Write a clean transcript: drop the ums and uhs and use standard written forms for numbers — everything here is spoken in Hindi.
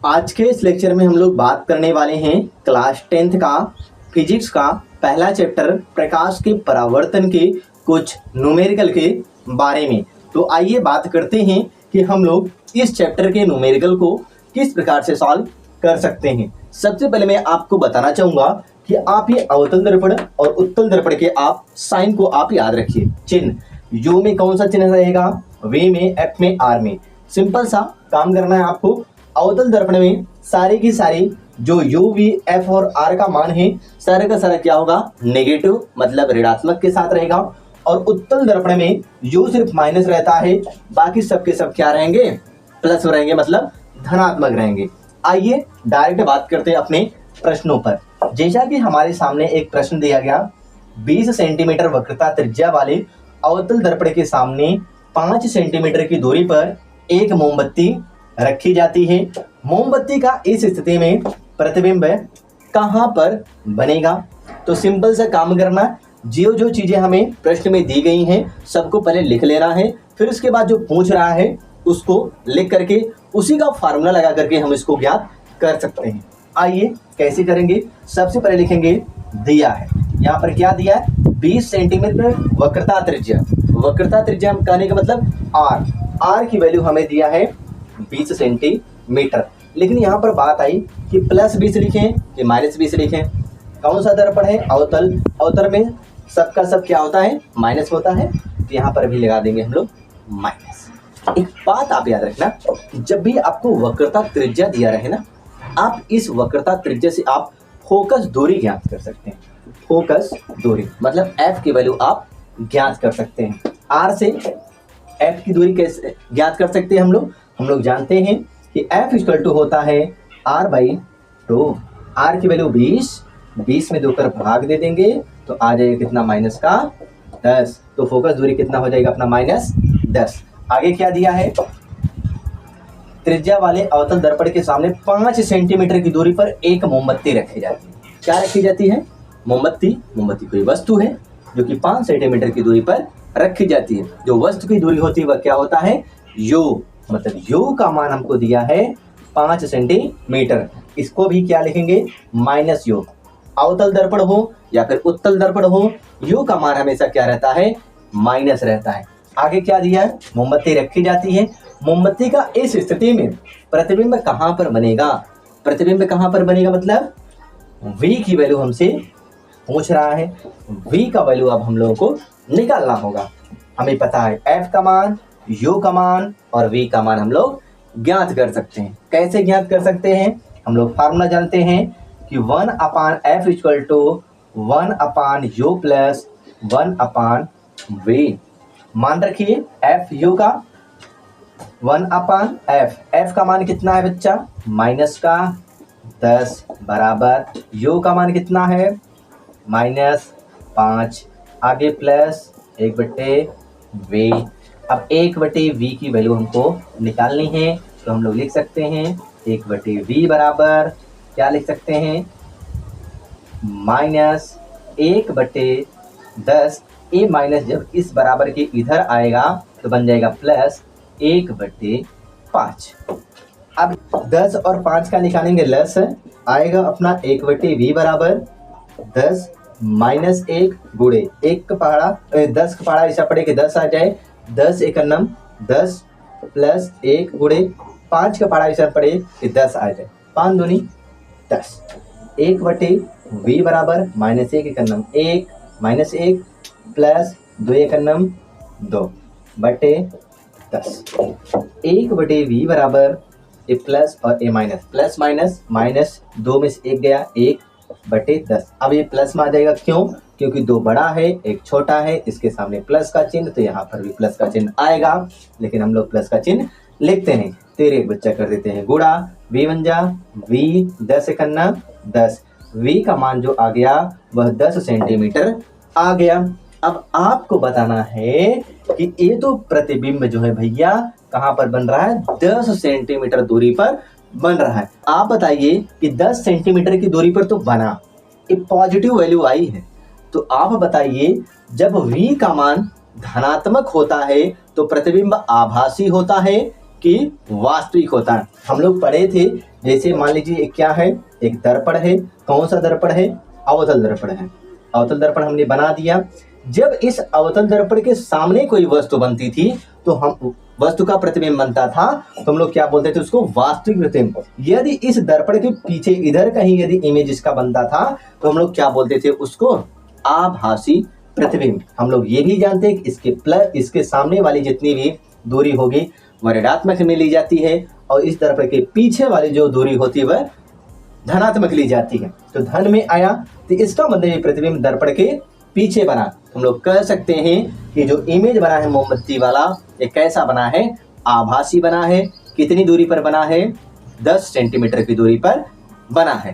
आज के इस लेक्चर में हम लोग बात करने वाले हैं क्लास 10th का फिजिक्स का पहला चैप्टर प्रकाश के परावर्तन के कुछ न्यूमेरिकल के बारे में। तो आइए बात करते हैं कि हम लोग इस चैप्टर के न्यूमेरिकल को किस प्रकार से सॉल्व कर सकते हैं। सबसे पहले मैं आपको बताना चाहूँगा कि आप ये अवतल दर्पण और उत्तल दर्पण के आप साइन को आप याद रखिए। चिन्ह यू में कौन सा चिन्ह रहेगा, वी में, एफ में, आर में। सिंपल सा काम करना है आपको। अवतल दर्पण में सारी की सारी जो यू, वी, एफ और आर का मान है सारे का सारा क्या होगा, नेगेटिव मतलब ऋणात्मक के साथ रहेगा। और उत्तल दर्पण में यू सिर्फ माइनस रहता है, बाकी सब के सब क्या रहेंगे, प्लस रहेंगे मतलब धनात्मक रहेंगे। आइए डायरेक्ट बात करते हैं अपने प्रश्नों पर। जैसा कि हमारे सामने एक प्रश्न दिया गया, 20 सेंटीमीटर वक्रता त्रिज्या वाले अवतल दर्पण के सामने 5 सेंटीमीटर की दूरी पर एक मोमबत्ती रखी जाती है। मोमबत्ती का इस स्थिति में प्रतिबिंब कहां पर बनेगा। तो सिंपल सा काम करना, जो चीजें हमें प्रश्न में दी गई हैं सबको पहले लिख लेना है, फिर उसके बाद जो पूछ रहा है उसको लिख करके उसी का फार्मूला लगा करके हम इसको ज्ञात कर सकते हैं। आइए कैसे करेंगे। सबसे पहले लिखेंगे दिया है, यहाँ पर क्या दिया है, 20 सेंटीमीटर वक्रता त्रिज्या। वक्रता त्रिज्या हम कहने का मतलब आर की वैल्यू हमें दिया है 20 सेंटीमीटर। लेकिन यहाँ पर बात आई कि प्लस 20 लिखें कि माइनस 20 लिखें। कौन सा दर्पण है, अवतल। अवतल में सबका सब क्या होता है, माइनस होता है। तो यहाँ पर भी लगा देंगे हम लोग माइनस। एक बात आप याद रखना, जब भी आपको वक्रता त्रिज्या दिया रहे ना, आप इस वक्रता त्रिज्या से आप फोकस दूरी ज्ञात कर सकते हैं। फोकस दूरी मतलब एफ की वैल्यू आप ज्ञात कर सकते हैं। आर से एफ की दूरी कैसे ज्ञात कर सकते हैं हम लोग जानते हैं कि एफ इक्वल टू होता है आर बाई 2। आर की वैल्यू 20 में 2 कर भाग दे देंगे तो आ जाएगा कितना, माइनस का 10। तो फोकस दूरी कितना हो जाएगा अपना, माइनस 10। आगे क्या दिया है, त्रिज्या वाले अवतल दर्पण के सामने 5 सेंटीमीटर की दूरी पर एक मोमबत्ती रखी जाती है। क्या रखी जाती है, मोमबत्ती। मोमबत्ती कोई वस्तु है जो कि 5 सेंटीमीटर की दूरी पर रखी जाती है। जो वस्तु की दूरी होती है वह क्या होता है, यू। मतलब यू का मान हमको दिया है 5 सेंटीमीटर। इसको भी क्या लिखेंगे, माइनस यू। अवतल दर्पण हो या फिर उत्तल दर्पण हो, यू का मान हमेशा क्या रहता है, माइनस रहता है। आगे क्या दिया है, मोमबत्ती रखी जाती है। मोमबत्ती का इस स्थिति में प्रतिबिंब कहां पर बनेगा। प्रतिबिंब कहां पर बनेगा मतलब v की वैल्यू हमसे पूछ रहा है। v का वैल्यू अब हम लोगों को निकालना होगा। हमें पता है f का मान, u का मान और v का मान हम लोग ज्ञात कर सकते हैं। कैसे ज्ञात कर सकते हैं, हम लोग फार्मूला जानते हैं कि 1/f equal to 1/u plus 1/v। मान रखिए f u का 1/f। f का मान कितना है बच्चा, माइनस का 10 बराबर u का मान कितना है, -5। आगे प्लस 1/v। अब 1/v की वैल्यू हमको निकालनी है, तो हम लोग लिख सकते हैं 1/v बराबर क्या लिख सकते हैं, -1/10। ए माइनस जब इस बराबर के इधर आएगा तो बन जाएगा प्लस 1/5। अब 10 और 5 का निकालेंगे लस, आएगा अपना 1/v बराबर 10 माइनस 1 गुणे 1 का पहाड़ा 10 का पहाड़ा ऐसा पड़े कि 10 आ जाए, 10 एकन्नम 10 प्लस 1 गुणे 5 का पहाड़ा ऐसा पड़े कि 10 आ जाए, 5 दूनी 10। 1/v बराबर -1 एकन्नम 1 माइनस 1 प्लस 2 एकन्नम 2/10। 1/v बराबर ए प्लस और ए माइनस, प्लस माइनस माइनस 2 में से 1 गया, 1/10। अब ये प्लस में आ जाएगा, क्यों, क्योंकि 2 बड़ा है 1 छोटा है, इसके सामने प्लस का चिन्ह, तो यहाँ पर भी प्लस का चिन्ह आएगा। लेकिन हम लोग प्लस का चिन्ह लिखते हैं, तेरे एक बच्चा कर देते हैं गुणा, v बन जा v 10 एकन्ना 10। v का मान जो आ गया वह 10 सेंटीमीटर आ गया। अब आपको बताना है कि ये तो प्रतिबिंब जो है भैया कहां पर बन रहा है, 10 सेंटीमीटर दूरी पर बन रहा है। आप बताइए कि 10 सेंटीमीटर की दूरी पर तो बना, एक पॉजिटिव वैल्यू आई है, तो आप बताइए जब v का मान धनात्मक होता है तो प्रतिबिंब आभासी होता है कि वास्तविक होता है। हम लोग पढ़े थे, जैसे मान लीजिए क्या है, एक दर्पण है। कौन सा दर्पण है? अवतल दर्पण है। अवतल दर्पण हमने बना दिया। जब इस अवतल दर्पण के सामने कोई वस्तु बनती थी तो हम वस्तु का प्रतिबिंब बनता था, तो हम लोग क्या बोलते थे? उसको वास्तविक प्रतिबिंब। यदि इस दर्पण के पीछे इधर कहीं यदि इमेज इसका बनता था तो हम लोग क्या बोलते थे? उसको आभासी प्रतिबिंब। हम लोग ये भी जानते हैं कि इसके सामने वाली जितनी भी दूरी होगी वह ऋणात्मक में ली जाती है और इस दर्पण के पीछे वाली जो दूरी होती है वह धनात्मक ली जाती है। तो धन में आया तो इसका मतलब ये प्रतिबिंब दर्पण के पीछे बना। हम लोग कह सकते हैं कि जो इमेज बना है मोमबत्ती वाला, ये कैसा बना है? आभासी बना है। कितनी दूरी पर बना है? 10 सेंटीमीटर की दूरी पर बना है।